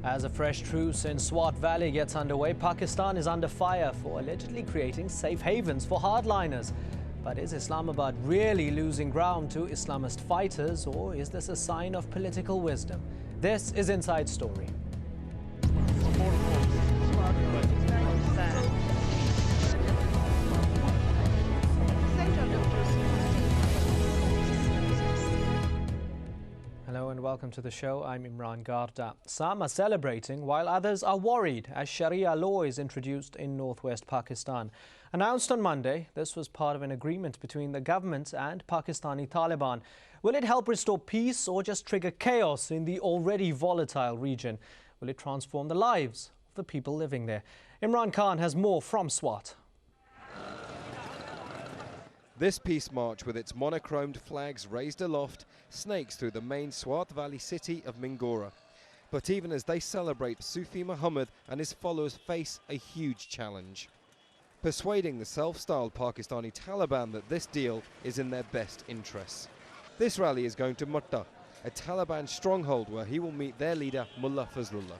As a fresh truce in Swat Valley gets underway, Pakistan is under fire for allegedly creating safe havens for hardliners. But is Islamabad really losing ground to Islamist fighters, or is this a sign of political wisdom? This is Inside Story. Hello and welcome to the show. I'm Imran Garda. Some are celebrating while others are worried as Sharia law is introduced in northwest Pakistan. Announced on Monday, this was part of an agreement between the government and Pakistani Taliban. Will it help restore peace or just trigger chaos in the already volatile region? Will it transform the lives of the people living there? Imran Khan has more from Swat. This peace march, with its monochromed flags raised aloft, snakes through the main Swat Valley city of Mingora. But even as they celebrate, Sufi Muhammad and his followers face a huge challenge: persuading the self-styled Pakistani Taliban that this deal is in their best interests. This rally is going to Mutta, a Taliban stronghold where he will meet their leader Mullah Fazlullah.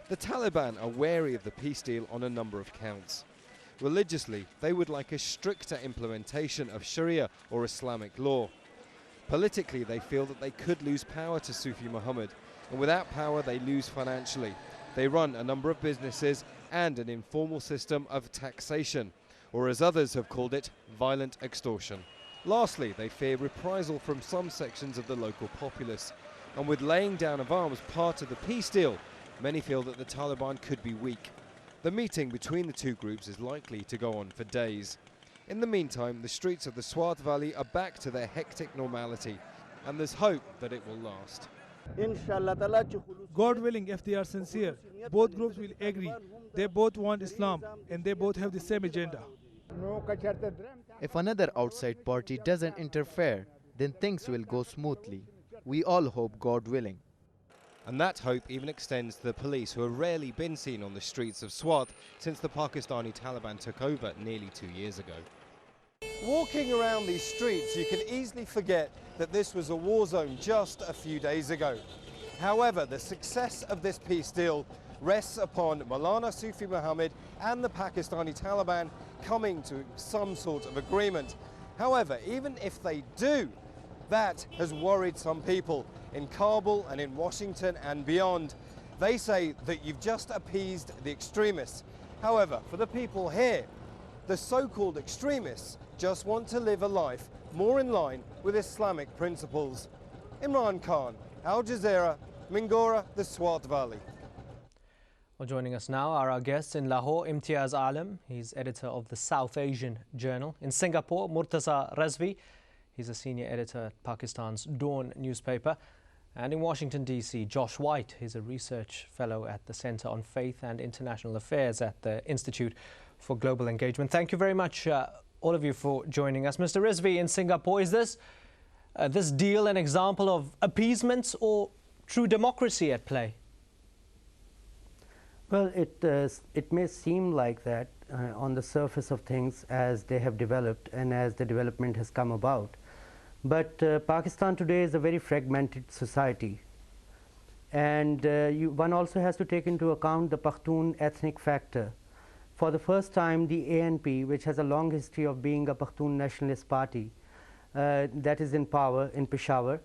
The Taliban are wary of the peace deal on a number of counts. Religiously, they would like a stricter implementation of Sharia or Islamic law. Politically, they feel that they could lose power to Sufi Muhammad, and without power they lose financially. They run a number of businesses and an informal system of taxation, or as others have called it, violent extortion. Lastly, they fear reprisal from some sections of the local populace, and with laying down of arms part of the peace deal, many feel that the Taliban could be weak. The meeting between the two groups is likely to go on for days. In the meantime, the streets of the Swat Valley are back to their hectic normality, and there's hope that it will last. God willing, if they are sincere, both groups will agree. They both want Islam and they both have the same agenda. If another outside party doesn't interfere, then things will go smoothly. We all hope, God willing. And that hope even extends to the police, who have rarely been seen on the streets of Swat since the Pakistani Taliban took over nearly 2 years ago. Walking around these streets, you can easily forget that this was a war zone just a few days ago. However, the success of this peace deal rests upon Maulana Sufi Muhammad and the Pakistani Taliban coming to some sort of agreement. However, even if they do, that has worried some people in Kabul and in Washington and beyond. They say that you've just appeased the extremists. However, for the people here, the so-called extremists just want to live a life more in line with Islamic principles. Imran Khan, Al Jazeera, Mingora, the Swat Valley. Well, joining us now are our guests in Lahore, Imtiaz Alam. He's editor of the South Asian Journal. In Singapore, Murtaza Razvi. He's a senior editor at Pakistan's Dawn newspaper. And in Washington, D.C., Josh White. He's a research fellow at the Center on Faith and International Affairs at the Institute for Global Engagement. Thank you very much, all of you, for joining us. Mr. Rizvi, in Singapore, is this deal an example of appeasement or true democracy at play? Well, it may seem like that on the surface of things as they have developed and as the development has come about. But Pakistan today is a very fragmented society, and one also has to take into account the Pashtun ethnic factor. For the first time, the ANP, which has a long history of being a Pashtun nationalist party, that is in power in Peshawar,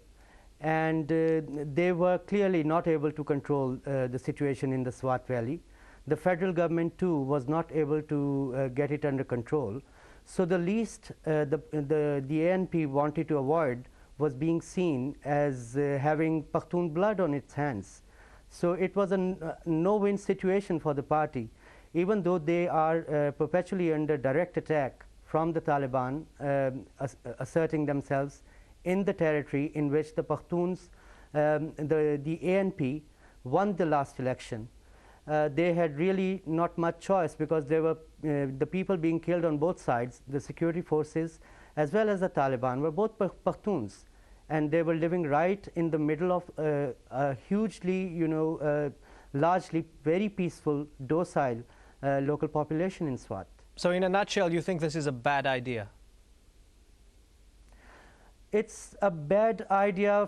and they were clearly not able to control the situation in the Swat Valley. The federal government too was not able to get it under control. So the least the ANP wanted to avoid was being seen as having Pashtun blood on its hands. So it was a no-win situation for the party, even though they are perpetually under direct attack from the Taliban, asserting themselves in the territory in which the Pashtuns, the ANP, won the last election. They had really not much choice, because there were the people being killed on both sides. The security forces as well as the Taliban were both Pashtuns, and they were living right in the middle of a hugely, largely very peaceful, docile local population in Swat. So in a nutshell, you think this is a bad idea? It's a bad idea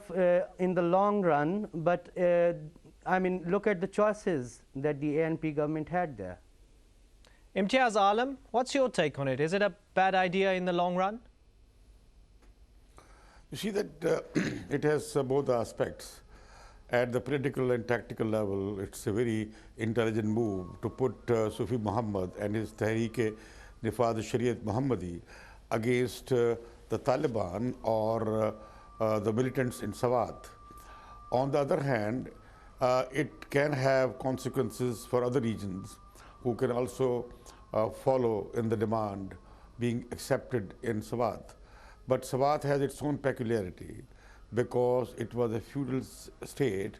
in the long run, but I mean, look at the choices that the ANP government had there. Imtiaz Alam, what's your take on it? Is it a bad idea in the long run? You see that it has both aspects. At the political and tactical level, it's a very intelligent move to put Sufi Muhammad and his Tehreek-e-Nifaz Shariat Muhammadi against the Taliban or the militants in Swat. On the other hand, it can have consequences for other regions who can also follow in the demand being accepted in Swat. But Swat has its own peculiarity because it was a feudal state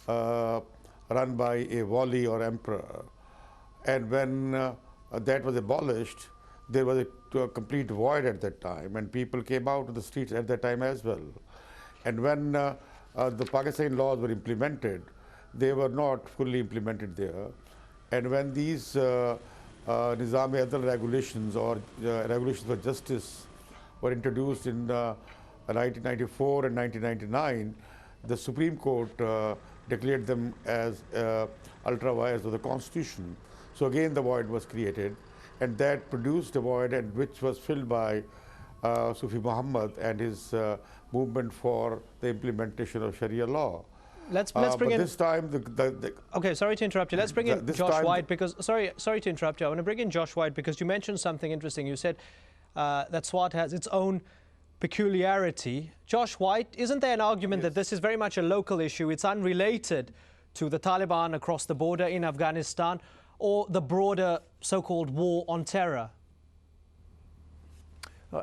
run by a wali or emperor. And when that was abolished, there was a complete void at that time, and people came out to the streets at that time as well. And when the Pakistani laws were implemented, they were not fully implemented there. And when these Nizam-e-Adl regulations or regulations for justice were introduced in 1994 and 1999, the Supreme Court declared them as ultra-vires of the Constitution. So again the void was created, and that produced a void, and which was filled by Sufi Muhammad and his movement for the implementation of Sharia law. Let's bring in. This time, okay, sorry to interrupt you. Let's bring in Josh White because sorry to interrupt you. I want to bring in Josh White because you mentioned something interesting. You said that Swat has its own peculiarity. Josh White, isn't there an argument that this is very much a local issue? It's unrelated to the Taliban across the border in Afghanistan or the broader so-called war on terror?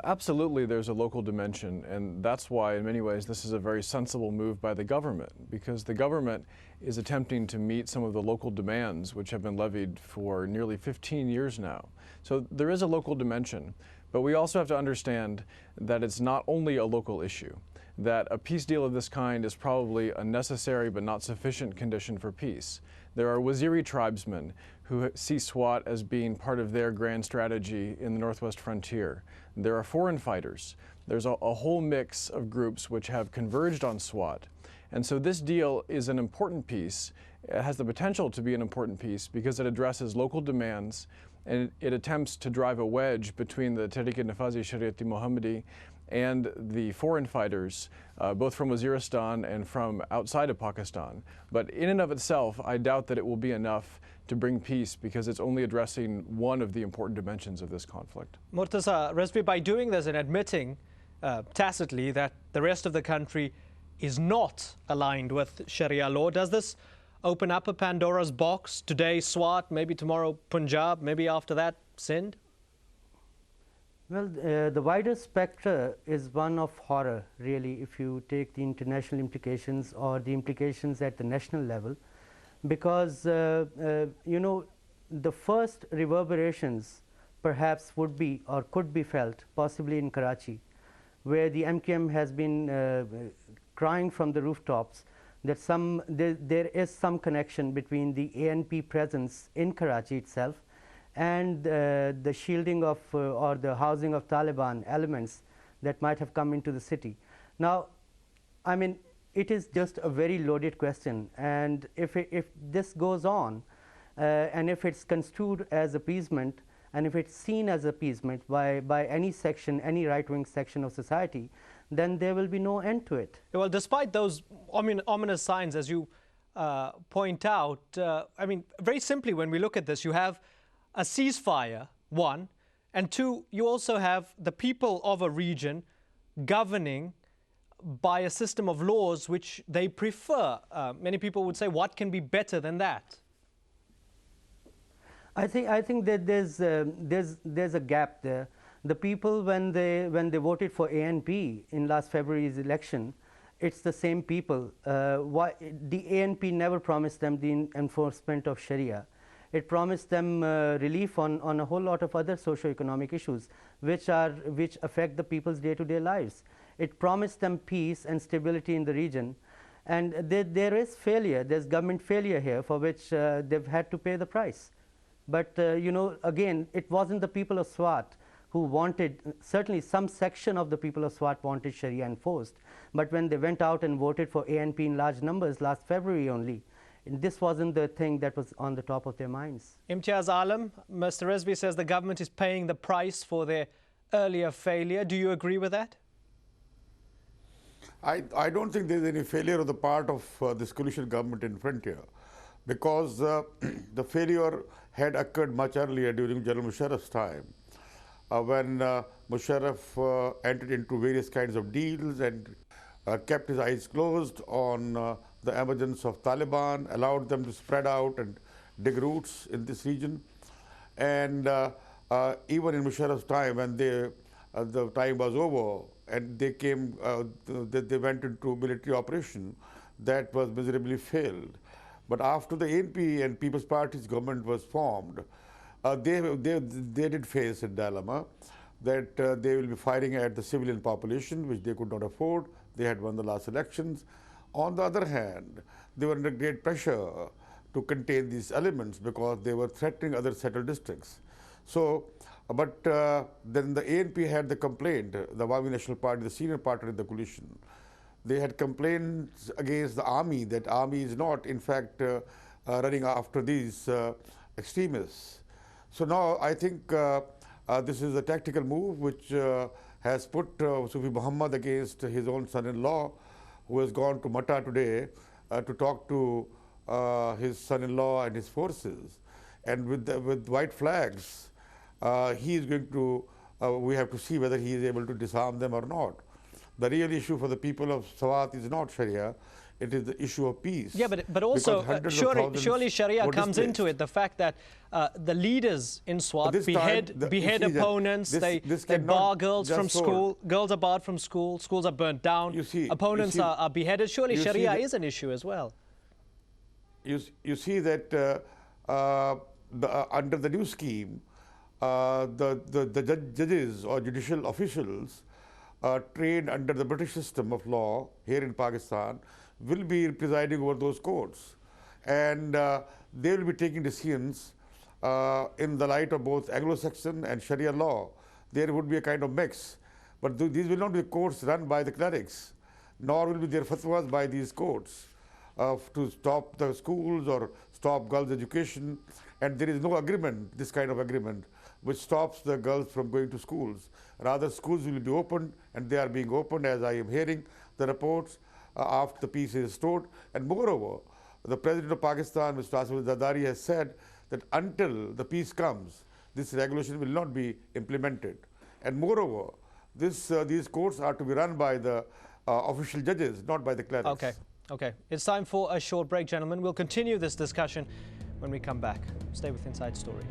Absolutely, there's a local dimension, and that's why in many ways this is a very sensible move by the government, because the government is attempting to meet some of the local demands which have been levied for nearly 15 years now. So there is a local dimension, but we also have to understand that it's not only a local issue, that a peace deal of this kind is probably a necessary but not sufficient condition for peace. There are Waziri tribesmen who see Swat as being part of their grand strategy in the northwest frontier. There are foreign fighters. There's a whole mix of groups which have converged on Swat. And so this deal is an important piece. It has the potential to be an important piece because it addresses local demands and it attempts to drive a wedge between the Tehreek-e-Nifaz Shariat Muhammadi and the foreign fighters, both from Waziristan and from outside of Pakistan. But in and of itself, I doubt that it will be enough to bring peace because it's only addressing one of the important dimensions of this conflict. Murtaza Rizvi, by doing this and admitting tacitly that the rest of the country is not aligned with Sharia law, does this open up a Pandora's box? Today Swat, maybe tomorrow Punjab, maybe after that Sindh? Well, the wider spectra is one of horror, really, if you take the international implications or the implications at the national level, because, you know, the first reverberations perhaps would be or could be felt possibly in Karachi, where the MQM has been crying from the rooftops that there is some connection between the ANP presence in Karachi itself and the shielding of or the housing of Taliban elements that might have come into the city. Now, I mean, it is just a very loaded question, and if this goes on and if it's construed as appeasement and if it's seen as appeasement by any section, any right-wing section of society, then there will be no end to it. Well, despite those ominous signs, as you point out, I mean, very simply, when we look at this, you have a ceasefire, one, and two, you also have the people of a region governing by a system of laws which they prefer. Many people would say, what can be better than that? I think that there's a gap there. The people, when they voted for ANP in last February's election, it's the same people. The ANP never promised them the enforcement of Sharia. It promised them relief on a whole lot of other socio-economic issues which affect the people's day-to-day lives. It promised them peace and stability in the region, and there is failure. There's government failure here for which they've had to pay the price. But you know, again, it wasn't the people of Swat who wanted, certainly some section of the people of Swat wanted Sharia enforced, but when they went out and voted for ANP in large numbers last February only, And this wasn't the thing that was on the top of their minds. Imtiaz Alam, Mr. Rizvi says the government is paying the price for their earlier failure. Do you agree with that? I don't think there's any failure on the part of this coalition government in Frontier, because the failure had occurred much earlier during General Musharraf's time, when Musharraf entered into various kinds of deals and kept his eyes closed on the emergence of Taliban, allowed them to spread out and dig roots in this region. And even in Musharraf's time, when the time was over and they came, they went into military operation, that was miserably failed. But after the ANP and People's Party's government was formed, they did face a dilemma that they will be firing at the civilian population, which they could not afford. They had won the last elections. On the other hand, they were under great pressure to contain these elements because they were threatening other settled districts. So, but then the ANP had the complaint, the Awami National Party, the senior party in the coalition. They had complaints against the army, that army is not, in fact, running after these extremists. So now I think this is a tactical move which has put Sufi Muhammad against his own son-in-law, who has gone to Mata today to talk to his son-in-law and his forces. And with white flags, he is going to, we have to see whether he is able to disarm them or not. The real issue for the people of Swat is not Sharia, it is the issue of peace. Yeah, but also, surely Sharia comes into it. The fact that the leaders in Swat behead opponents, they bar girls from school, girls are barred from school, schools are burnt down, opponents are beheaded. Surely Sharia is an issue as well. You see that under the new scheme, the judges or judicial officials trained under the British system of law here in Pakistan will be presiding over those courts, and they will be taking decisions in the light of both Anglo-Saxon and Sharia law. There would be a kind of mix, but these will not be courts run by the clerics, nor will be their fatwas by these courts to stop the schools or stop girls' education. And there is no agreement, this kind of agreement, which stops the girls from going to schools. Rather, schools will be opened, and they are being opened, as I am hearing the reports, after the peace is restored. And moreover, the President of Pakistan, Mr. Asif Zardari, has said that until the peace comes, this regulation will not be implemented. And moreover, these courts are to be run by the official judges, not by the clerics. Okay. It's time for a short break, gentlemen. We'll continue this discussion when we come back. Stay with Inside Story.